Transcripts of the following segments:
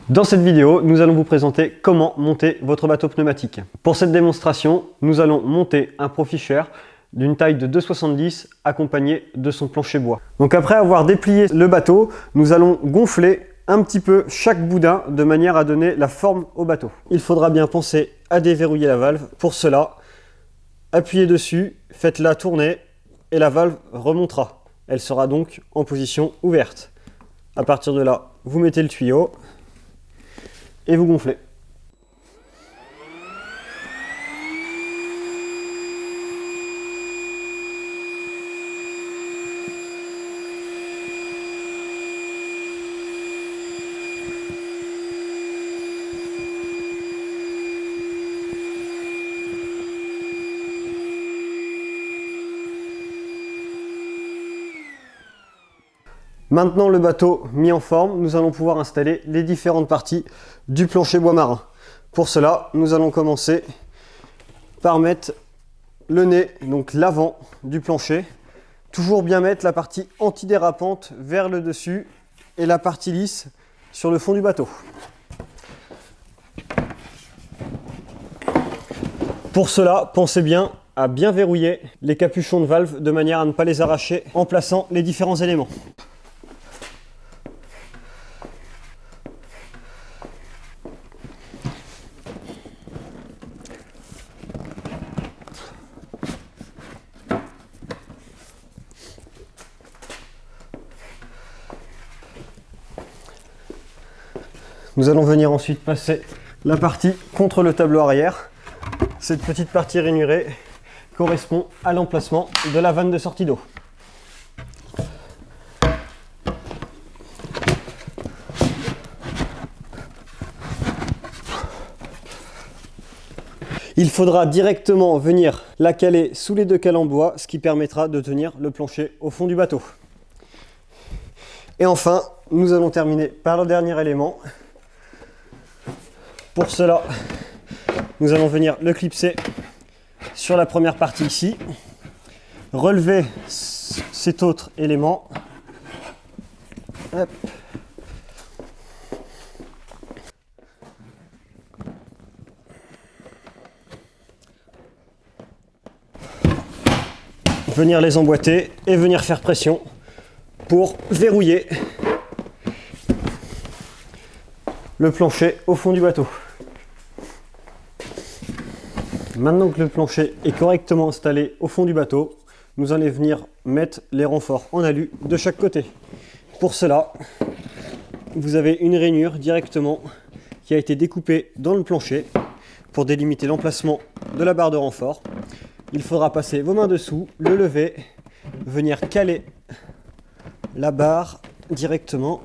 Dans cette vidéo, nous allons vous présenter comment monter votre bateau pneumatique. Pour cette démonstration, nous allons monter un Profisher d'une taille de 2,70 accompagné de son plancher bois. Donc après avoir déplié le bateau, nous allons gonfler un petit peu chaque boudin de manière à donner la forme au bateau. Il faudra bien penser à déverrouiller la valve. Pour cela, appuyez dessus, faites-la tourner et la valve remontera. Elle sera donc en position ouverte. À partir de là, vous mettez le tuyau et vous gonflez. Maintenant le bateau mis en forme, nous allons pouvoir installer les différentes parties du plancher bois marin. Pour cela, nous allons commencer par mettre le nez, donc l'avant du plancher. Toujours bien mettre la partie antidérapante vers le dessus et la partie lisse sur le fond du bateau. Pour cela, pensez bien à bien verrouiller les capuchons de valve de manière à ne pas les arracher en plaçant les différents éléments. Nous allons venir ensuite passer la partie contre le tableau arrière. Cette petite partie rainurée correspond à l'emplacement de la vanne de sortie d'eau. Il faudra directement venir la caler sous les deux cales en bois, ce qui permettra de tenir le plancher au fond du bateau. Et enfin, nous allons terminer par le dernier élément. Pour cela, nous allons venir le clipser sur la première partie ici, relever cet autre élément. Hop. Venir les emboîter et venir faire pression pour verrouiller le plancher au fond du bateau. Maintenant que le plancher est correctement installé au fond du bateau, nous allons venir mettre les renforts en alu de chaque côté. Pour cela, vous avez une rainure directement qui a été découpée dans le plancher pour délimiter l'emplacement de la barre de renfort. Il faudra passer vos mains dessous, le lever, venir caler la barre directement.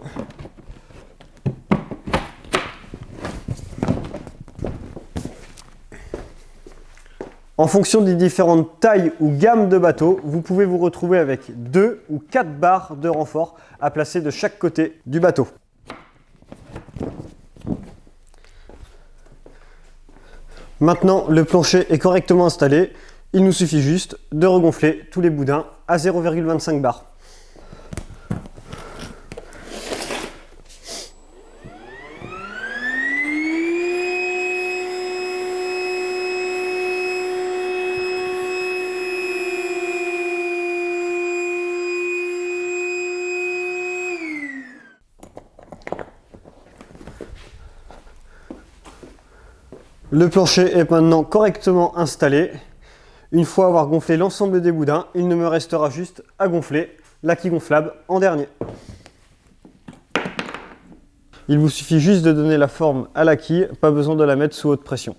En fonction des différentes tailles ou gammes de bateaux, vous pouvez vous retrouver avec 2 ou 4 barres de renfort à placer de chaque côté du bateau. Maintenant, le plancher est correctement installé. Il nous suffit juste de regonfler tous les boudins à 0,25 bar. Le plancher est maintenant correctement installé. Une fois avoir gonflé l'ensemble des boudins, il ne me restera juste à gonfler la quille gonflable en dernier. Il vous suffit juste de donner la forme à la quille, pas besoin de la mettre sous haute pression.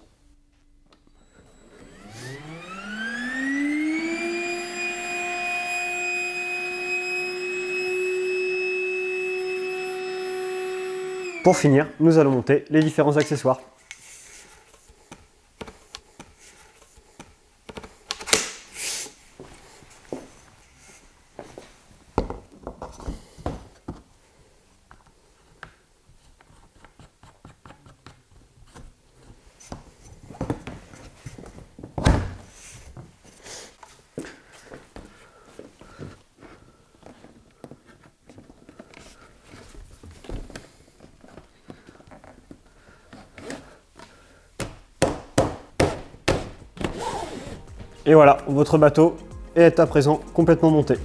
Pour finir, nous allons monter les différents accessoires. Et voilà, votre bateau est à présent complètement monté.